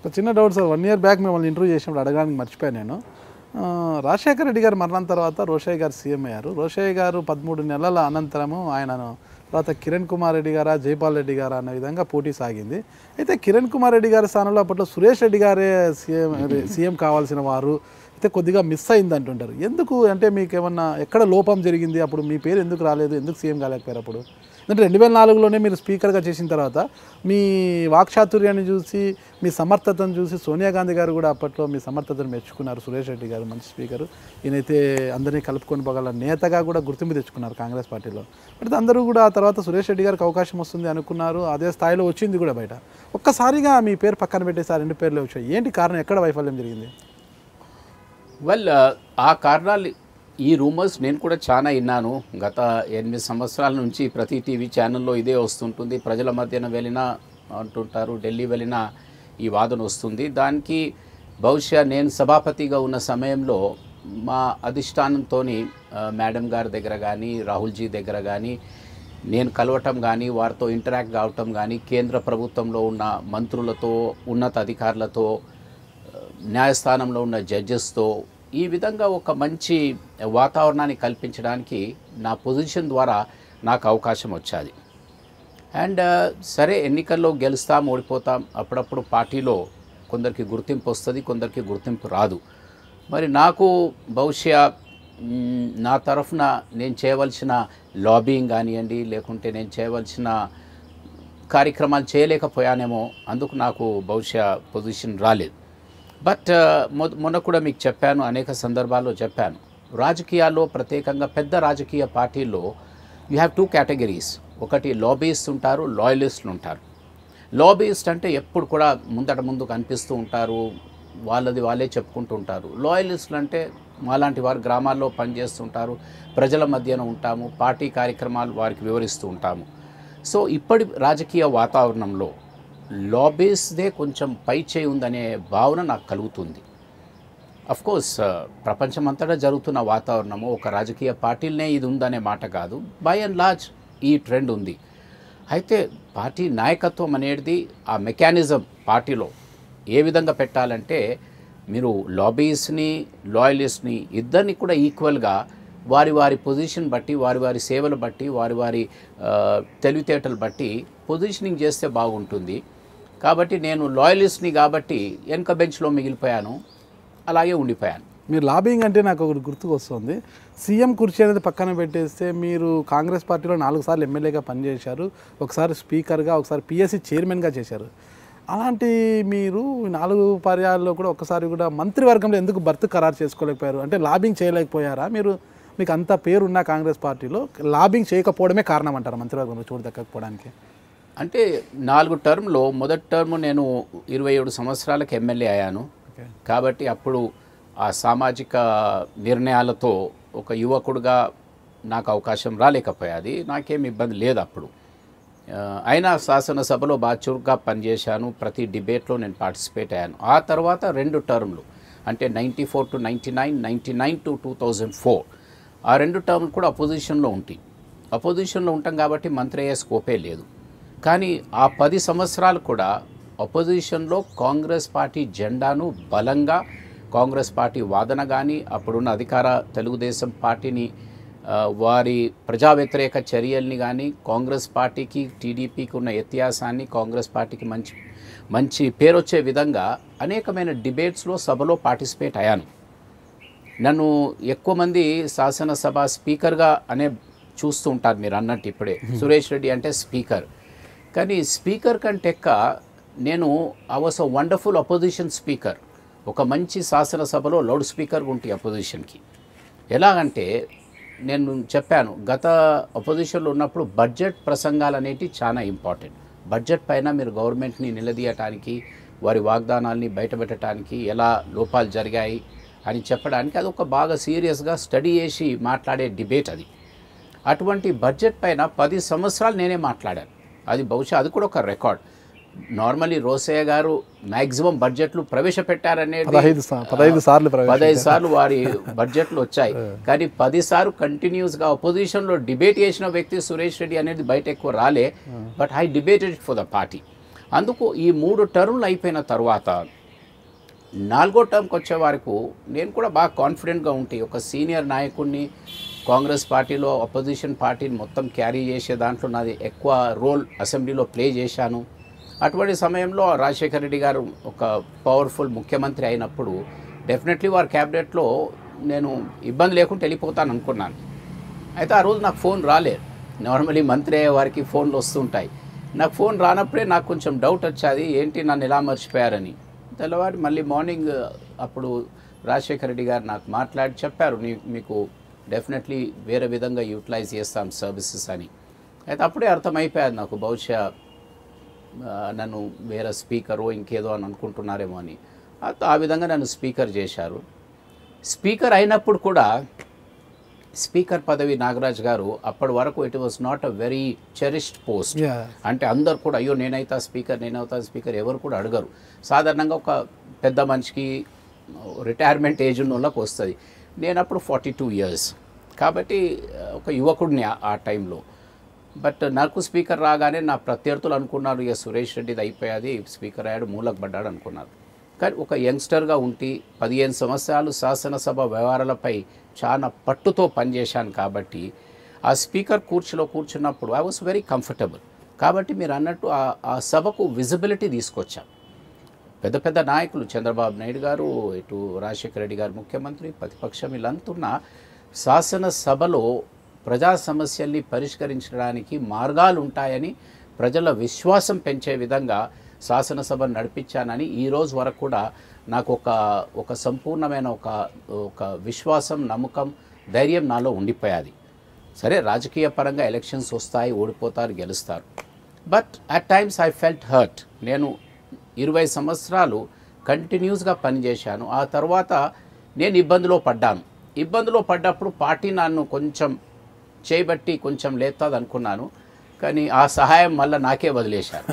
ఒక చిన్న doubt sir, 1 year back మిమ్మల్ని ఇంటర్వ్యూ చేసినప్పుడు అడగడానికి మర్చిపోయాను నేను. రాజశేఖర రెడ్డి గారు మరణం తర్వాత రోషయ్య గారు సీఎం అయ్యారు. రోషయ్య గారు 13 నెలల అనంతరము ఆయనను తర్వాత కిరణ్ కుమార్ రెడ్డి గారా జైపాల్ రెడ్డి గారా అనే విధంగా పోటీ సాగింది. అయితే కిరణ్ కుమార్ రెడ్డి గారి స్థానంలో అప్పట్లో సురేష్ రెడ్డి గారే సీఎం కావాల్సిన వారు అయితే కొద్దిగా మిస్ అయింది అంటుంటారు. ఎందుకు అంటే మీకు ఏమన్నా ఎక్కడ లోపం జరిగింది? అప్పుడు మీ పేరు ఎందుకు రాలేదు? ఎందుకు సీఎం కాలేకపోయారు అప్పుడు? అంటే 2004లోనే మీరు స్పీకర్గా చేసిన తర్వాత మీ వాక్చాతుర్యాన్ని చూసి మీ సమర్థతను చూసి సోనియా గాంధీ గారు కూడా అప్పట్లో మీ సమర్థతను మెచ్చుకున్నారు. సురేష్ రెడ్డి గారు మంచి స్పీకరు, ఈయనైతే అందరినీ కలుపుకొని పోగల నేతగా కూడా గుర్తింపు తెచ్చుకున్నారు కాంగ్రెస్ పార్టీలో. బట్ అందరూ కూడా ఆ తర్వాత సురేష్ రెడ్డి గారికి అవకాశం వస్తుంది అనుకున్నారు, అదే స్థాయిలో వచ్చింది కూడా బయట. ఒక్కసారిగా మీ పేరు పక్కన పెట్టేసి ఆ 2 పేర్లే వచ్చాయి. ఏంటి కారణం? ఎక్కడ వైఫల్యం జరిగింది? వెల్, ఆ కారణాలు ఈ రూమర్స్ నేను కూడా చాలా విన్నాను. గత 8 సంవత్సరాల నుంచి ప్రతి టీవీ ఛానల్లో ఇదే వస్తుంటుంది. ప్రజల మధ్యన వెళ్ళినా అంటుంటారు, ఢిల్లీ వెళ్ళినా ఈ వాదన వస్తుంది. దానికి బహుశా నేను సభాపతిగా ఉన్న సమయంలో మా అధిష్టానంతో మేడం గారి దగ్గర కానీ రాహుల్జీ దగ్గర కానీ నేను కలవటం కానీ వారితో ఇంటరాక్ట్ కావటం కానీ కేంద్ర ప్రభుత్వంలో ఉన్న మంత్రులతో ఉన్నత అధికారులతో న్యాయస్థానంలో ఉన్న జడ్జెస్తో ఈ విధంగా ఒక మంచి వాతావరణాన్ని కల్పించడానికి నా పొజిషన్ ద్వారా నాకు అవకాశం వచ్చేది. అండ్ సరే, ఎన్నికల్లో గెలుస్తాం ఓడిపోతాం, అప్పుడప్పుడు పార్టీలో కొందరికి గుర్తింపు వస్తుంది, కొందరికి గుర్తింపు రాదు. మరి నాకు బహుశా నా తరఫున నేను చేయవలసిన లాబింగ్ కానివ్వండి, లేకుంటే నేను చేయవలసిన కార్యక్రమాలు చేయలేకపోయానేమో, అందుకు నాకు బహుశా పొజిషన్ రాలేదు. బట్ మొన్న కూడా మీకు చెప్పాను, అనేక సందర్భాల్లో చెప్పాను, రాజకీయాల్లో ప్రత్యేకంగా పెద్ద రాజకీయ పార్టీల్లో యూ హ్యావ్ 2 కేటగిరీస్. ఒకటి లాబీయిస్ట్ ఉంటారు, లాయలిస్టులు ఉంటారు. లాబీయిస్ట్ అంటే ఎప్పుడు కూడా ముందు కనిపిస్తూ ఉంటారు, వాళ్ళే చెప్పుకుంటూ ఉంటారు. లాయలిస్టులు అంటే మాలాంటి వారు గ్రామాల్లో పనిచేస్తుంటారు, ప్రజల మధ్యన ఉంటాము, పార్టీ కార్యక్రమాలు వారికి వివరిస్తూ ఉంటాము. సో ఇప్పటి రాజకీయ వాతావరణంలో లాబీస్దే కొంచెం పై చేయి ఉందనే భావన నాకు కలుగుతుంది. అఫ్కోర్స్ ప్రపంచమంతటా జరుగుతున్న వాతావరణము ఒక రాజకీయ పార్టీలనే ఇది ఉందనే మాట కాదు, బై అండ్ లార్జ్ ఈ ట్రెండ్ ఉంది. అయితే పార్టీ నాయకత్వం అనేది ఆ మెకానిజం పార్టీలో ఏ విధంగా పెట్టాలంటే మీరు లాబీస్ని లాయలిస్ట్ని ఇద్దరిని కూడా ఈక్వల్గా వారి పొజిషన్ బట్టి వారి సేవలు బట్టి వారి తెలివితేటలు బట్టి పొజిషనింగ్ చేస్తే బాగుంటుంది. కాబట్టి నేను లాయలిస్ట్ని కాబట్టి వెనక బెంచ్లో మిగిలిపోయాను, అలాగే ఉండిపోయాను. మీరు లాబింగ్ అంటే నాకు ఒకటి గుర్తుకు వస్తుంది. సీఎం కుర్చీ అనేది పక్కన పెట్టేస్తే మీరు కాంగ్రెస్ పార్టీలో 4 సార్లు ఎమ్మెల్యేగా పనిచేశారు, ఒకసారి స్పీకర్గా, ఒకసారి పిఎస్సి చైర్మన్గా చేశారు. అలాంటి మీరు 4 పర్యాయాల్లో కూడా ఒక్కసారి కూడా మంత్రివర్గంలో ఎందుకు బర్త్ ఖరారు చేసుకోలేకపోయారు? అంటే లాబింగ్ చేయలేకపోయారా మీరు? మీకు అంత పేరున్న కాంగ్రెస్ పార్టీలో లాబింగ్ చేయకపోవడమే కారణం అంటారు మంత్రివర్గంలో చోటు దక్కకపోవడానికి? అంటే 4 టర్మ్లో మొదటి టర్మ్ నేను 27 సంవత్సరాలకు ఎమ్మెల్యే అయ్యాను. కాబట్టి అప్పుడు ఆ సామాజిక నిర్ణయాలతో ఒక యువకుడుగా నాకు అవకాశం రాలేకపోయాది. నాకేం ఇబ్బంది లేదు అప్పుడు. అయినా శాసనసభలో బాగా చురుగ్గా పనిచేశాను, ప్రతి డిబేట్లో నేను పార్టిసిపేట్ అయ్యాను. ఆ తర్వాత 2 టర్మ్లు అంటే 94 to 99, 99 to 2004 ఆ 2 టర్మ్లు కూడా అపోజిషన్లో ఉంటాం కాబట్టి మంత్రి అయ్యే స్కోపే లేదు. కానీ ఆ 10 సంవత్సరాలు కూడా అపోజిషన్లో కాంగ్రెస్ పార్టీ జెండాను బలంగా కాంగ్రెస్ పార్టీ వాదన కానీ అప్పుడున్న అధికార తెలుగుదేశం పార్టీని వారి ప్రజా వ్యతిరేక చర్యల్ని కానీ కాంగ్రెస్ పార్టీకి టీడీపీకి ఉన్న వ్యత్యాసాన్ని కాంగ్రెస్ పార్టీకి మంచి పేరు వచ్చే విధంగా అనేకమైన డిబేట్స్లో సభలో పార్టిసిపేట్ అయ్యాను. నన్ను ఎక్కువ మంది శాసనసభ స్పీకర్గా చూస్తూ ఉంటారు. మీరు అన్నట్టు ఇప్పుడే సురేష్ రెడ్డి అంటే స్పీకర్, కానీ స్పీకర్ కంటే నేను I was a wonderful opposition speaker. ఒక మంచి శాసనసభలో లౌడ్ స్పీకర్గా ఉంటుంది అపోజిషన్కి. ఎలాగంటే నేను చెప్పాను, గత అపోజిషన్లో ఉన్నప్పుడు బడ్జెట్ ప్రసంగాలు అనేవి చాలా ఇంపార్టెంట్. బడ్జెట్ పైన మీరు గవర్నమెంట్ని నిలదీయటానికి, వారి వాగ్దానాల్ని బయటపెట్టడానికి, ఎలా లోపాలు జరిగాయి అని చెప్పడానికి అది ఒక బాగా సీరియస్గా స్టడీ చేసి మాట్లాడే డిబేట్ అది. అటువంటి బడ్జెట్ పైన 10 సంవత్సరాలు నేనే మాట్లాడాను. అది బహుశా అది కూడా ఒక రికార్డ్. నార్మల్లీ రోసయ్య గారు మ్యాక్సిమం బడ్జెట్లు ప్రవేశపెట్టారనేది 15 సార్లు వారి బడ్జెట్లు వచ్చాయి. కానీ 10 సార్లు కంటిన్యూస్గా అపోజిషన్లో డిబేట్ చేసిన వ్యక్తి సురేష్ రెడ్డి అనేది బయట ఎక్కువ రాలే. But I debated for the party. అందుకు ఈ 3 టర్మ్లు అయిపోయిన తర్వాత 4వ టర్మ్కి వచ్చే వరకు నేను కూడా బాగా కాన్ఫిడెంట్గా ఉంటే ఒక సీనియర్ నాయకుడిని కాంగ్రెస్ పార్టీలో అపోజిషన్ పార్టీని మొత్తం క్యారీ చేసే దాంట్లో నాది ఎక్కువ రోల్ అసెంబ్లీలో ప్లే చేశాను. అటువంటి సమయంలో రాజశేఖర రెడ్డి గారు ఒక పవర్ఫుల్ ముఖ్యమంత్రి అయినప్పుడు డెఫినెట్లీ వారి క్యాబినెట్లో నేను ఇబ్బంది లేకుండా వెళ్ళిపోతాను అనుకున్నాను. అయితే ఆ రోజు నాకు ఫోన్ రాలేదు. నార్మలీ మంత్రి అయ్యే వారికి ఫోన్లు వస్తుంటాయి. నాకు ఫోన్ రానప్పుడే నాకు కొంచెం డౌట్ వచ్చేది, ఏంటి నన్ను ఎలా మర్చిపోయారని. తెల్లవారి మళ్ళీ మార్నింగ్ అప్పుడు రాజశేఖర రెడ్డి గారు నాకు మాట్లాడి చెప్పారు, మీకు డెఫినెట్లీ వేరే విధంగా యూటిలైజ్ చేస్తాం సర్వీసెస్ అని. అయితే అప్పుడే అర్థమైపోయాది నాకు, బహుశా నన్ను వేరే స్పీకరు ఇంకేదో అని అనుకుంటున్నారేమో అని. ఆ విధంగా నన్ను స్పీకర్ చేశారు. స్పీకర్ అయినప్పుడు కూడా స్పీకర్ పదవి నాగరాజ్ గారు అప్పటి వరకు it was not a very cherished post. అంటే అందరు కూడా అయ్యో నేనైతా స్పీకర్ ఎవరు కూడా అడగరు. సాధారణంగా ఒక పెద్ద మనిషికి రిటైర్మెంట్ ఏజ్ ఉన్న వాళ్ళకి వస్తుంది. నేను అప్పుడు 42 years కాబట్టి ఒక యువకుడిని ఆ టైంలో. బట్ నాకు స్పీకర్ రాగానే నా ప్రత్యర్థులు అనుకున్నారు, ఇక సురేష్ రెడ్డిది అయిపోయాది, స్పీకర్ అయ్యాడు, మూలకు పడ్డాడు అనుకున్నారు. కానీ ఒక యంగ్స్టర్గా ఉండి 15 సంవత్సరాలు శాసనసభ వ్యవహారాలపై చాలా పట్టుతో పనిచేశాను కాబట్టి ఆ స్పీకర్ కుర్చీలో కూర్చున్నప్పుడు ఐ వాస్ వెరీ కంఫర్టబుల్. కాబట్టి మీరు అన్నట్టు ఆ సభకు విజిబిలిటీ తీసుకొచ్చాం. పెద్ద పెద్ద నాయకులు చంద్రబాబు నాయుడు గారు, ఇటు రాజశేఖర రెడ్డి గారు ముఖ్యమంత్రి, ప్రతిపక్షం వీళ్ళంతున్న శాసనసభలో ప్రజా సమస్యల్ని పరిష్కరించడానికి మార్గాలు ఉంటాయని ప్రజల విశ్వాసం పెంచే విధంగా శాసనసభను నడిపించానని ఈ రోజు వరకు కూడా నాకు ఒక సంపూర్ణమైన ఒక విశ్వాసం, నమ్మకం, ధైర్యం నాలో ఉండిపోయాది. సరే రాజకీయ పరంగా ఎలక్షన్స్ వస్తాయి, ఓడిపోతారు, గెలుస్తారు. But at times I felt hurt. నేను 20 సంవత్సరాలు కంటిన్యూస్గా పనిచేశాను. ఆ తర్వాత నేను ఇబ్బందిలో పడ్డప్పుడు పార్టీ నన్ను కొంచెం చేయబట్టి కొంచెం లేస్తుంది అనుకున్నాను. కానీ ఆ సహాయం మళ్ళీ నాకే వదిలేశారు.